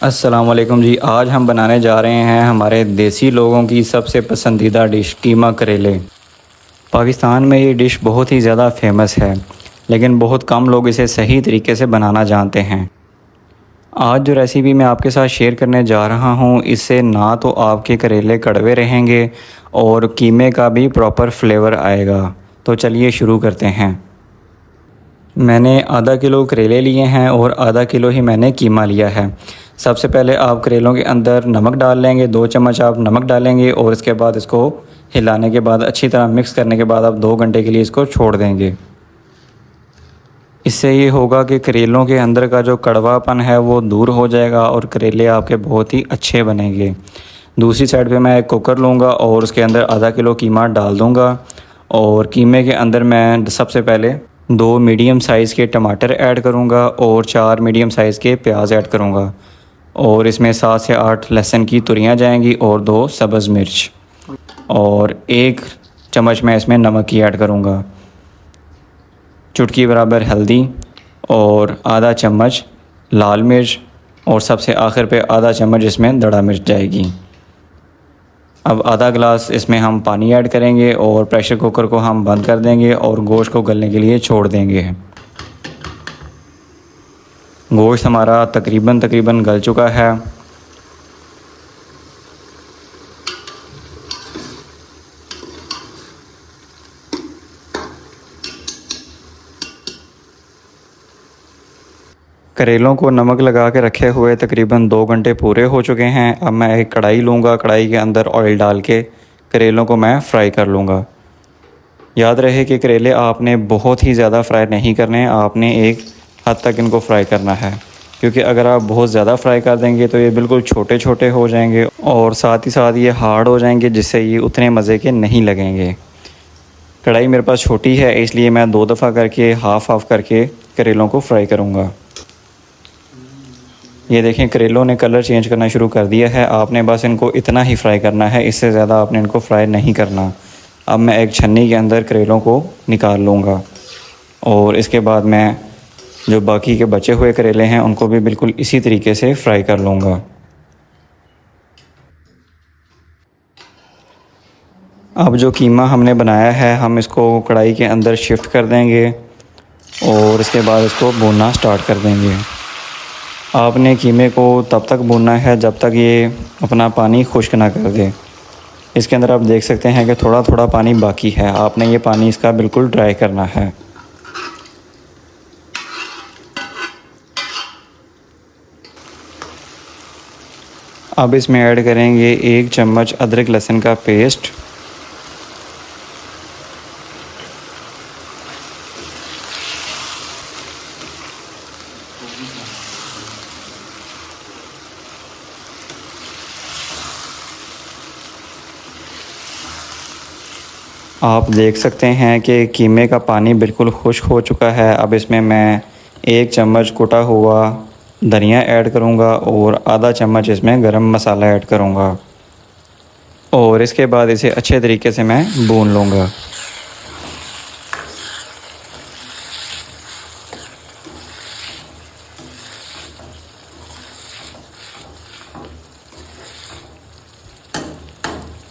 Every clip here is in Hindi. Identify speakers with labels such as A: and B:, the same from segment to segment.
A: अस्सलाम वालेकुम जी। आज हम बनाने जा रहे हैं हमारे देसी लोगों की सबसे पसंदीदा डिश कीमा करेले। पाकिस्तान में ये डिश बहुत ही ज़्यादा फेमस है, लेकिन बहुत कम लोग इसे सही तरीके से बनाना जानते हैं। आज जो रेसिपी मैं आपके साथ शेयर करने जा रहा हूँ, इससे ना तो आपके करेले कड़वे रहेंगे और कीमे का भी प्रॉपर फ्लेवर आएगा। तो चलिए शुरू करते हैं। मैंने आधा किलो करेले लिए हैं और आधा किलो ही मैंने कीमा लिया है। सबसे पहले आप करेलों के अंदर नमक डाल लेंगे, 2 चम्मच आप नमक डालेंगे और इसके बाद इसको हिलाने के बाद अच्छी तरह मिक्स करने के बाद आप 2 घंटे के लिए इसको छोड़ देंगे। इससे ये होगा कि करेलों के अंदर का जो कड़वापन है वो दूर हो जाएगा और करेले आपके बहुत ही अच्छे बनेंगे। दूसरी साइड पे मैं एक कुकर लूँगा और उसके अंदर आधा किलो कीमा डाल दूँगा और कीमे के अंदर मैं सबसे पहले 2 मीडियम साइज़ के टमाटर ऐड करूँगा और 4 मीडियम साइज़ के प्याज ऐड करूँगा और इसमें 7 से 8 लहसुन की तुरियाँ जाएंगी और 2 सब्ज़ मिर्च और 1 चम्मच मैं इसमें नमक की ऐड करूँगा, चुटकी बराबर हल्दी और आधा चम्मच लाल मिर्च और सबसे आखिर पे आधा चम्मच इसमें दड़ा मिर्च जाएगी। अब आधा गिलास इसमें हम पानी ऐड करेंगे और प्रेशर कुकर को हम बंद कर देंगे और गोश्त को गलने के लिए छोड़ देंगे। गोश्त हमारा तकरीबन गल चुका है। करेलों को नमक लगा के रखे हुए तकरीबन 2 घंटे पूरे हो चुके हैं। अब मैं एक कढ़ाई लूँगा, कढ़ाई के अंदर ऑयल डाल के करेलों को मैं फ्राई कर लूँगा। याद रहे कि करेले आपने बहुत ही ज़्यादा फ्राई नहीं करने, आपने एक हद तक इनको फ्राई करना है, क्योंकि अगर आप बहुत ज़्यादा फ्राई कर देंगे तो ये बिल्कुल छोटे छोटे हो जाएंगे और साथ ही साथ ये हार्ड हो जाएंगे, जिससे ये उतने मज़े के नहीं लगेंगे। कढ़ाई मेरे पास छोटी है, इसलिए मैं 2 दफ़ा करके हाफ़ करके करेलों को फ्राई करूँगा। ये देखें करेलों ने कलर चेंज करना शुरू कर दिया है। आपने बस इनको इतना ही फ्राई करना है, इससे ज़्यादा आपने इनको फ्राई नहीं करना। अब मैं एक छन्नी के अंदर करेलों को निकाल लूँगा और इसके बाद मैं जो बाकी के बचे हुए करेले हैं उनको भी बिल्कुल इसी तरीके से फ्राई कर लूँगा। अब जो कीमा हमने बनाया है हम इसको कढ़ाई के अंदर शिफ्ट कर देंगे और इसके बाद इसको भूनना स्टार्ट कर देंगे। आपने कीमे को तब तक भूनना है जब तक ये अपना पानी खुश्क ना कर दे। इसके अंदर आप देख सकते हैं कि थोड़ा थोड़ा पानी बाकी है, आपने ये पानी इसका बिल्कुल ड्राई करना है। अब इसमें ऐड करेंगे 1 चम्मच अदरक लहसुन का पेस्ट, आप देख सकते हैं कि कीमे का पानी बिल्कुल खुश्क हो चुका है। अब इसमें मैं 1 चम्मच कुटा हुआ धनिया ऐड करूंगा और आधा चम्मच इसमें गरम मसाला ऐड करूंगा और इसके बाद इसे अच्छे तरीके से मैं भून लूँगा।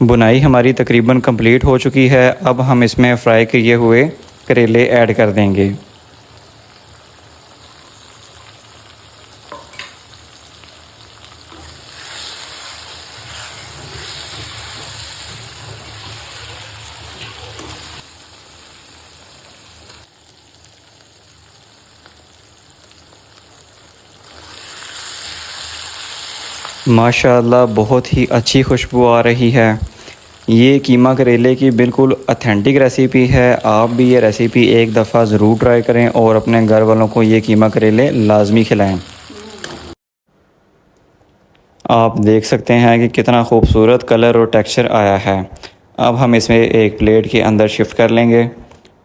A: बुनाई हमारी तकरीबन कंप्लीट हो चुकी है। अब हम इसमें फ्राई किए हुए करेले ऐड कर देंगे। माशाअल्लाह बहुत ही अच्छी खुशबू आ रही है। ये कीमा करेले की बिल्कुल ऑथेंटिक रेसिपी है। आप भी ये रेसिपी एक दफ़ा ज़रूर ट्राई करें और अपने घर वालों को ये कीमा करेले लाजमी खिलाएं। आप देख सकते हैं कि कितना खूबसूरत कलर और टेक्सचर आया है। अब हम इसमें एक प्लेट के अंदर शिफ्ट कर लेंगे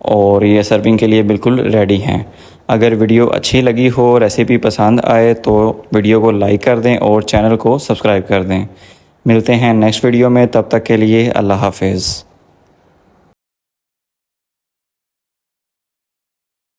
A: और ये सर्विंग के लिए बिल्कुल रेडी हैं। अगर वीडियो अच्छी लगी हो, रेसिपी पसंद आए तो वीडियो को लाइक कर दें और चैनल को सब्सक्राइब कर दें। मिलते हैं नेक्स्ट वीडियो में, तब तक के लिए अल्लाह हाफ़िज़।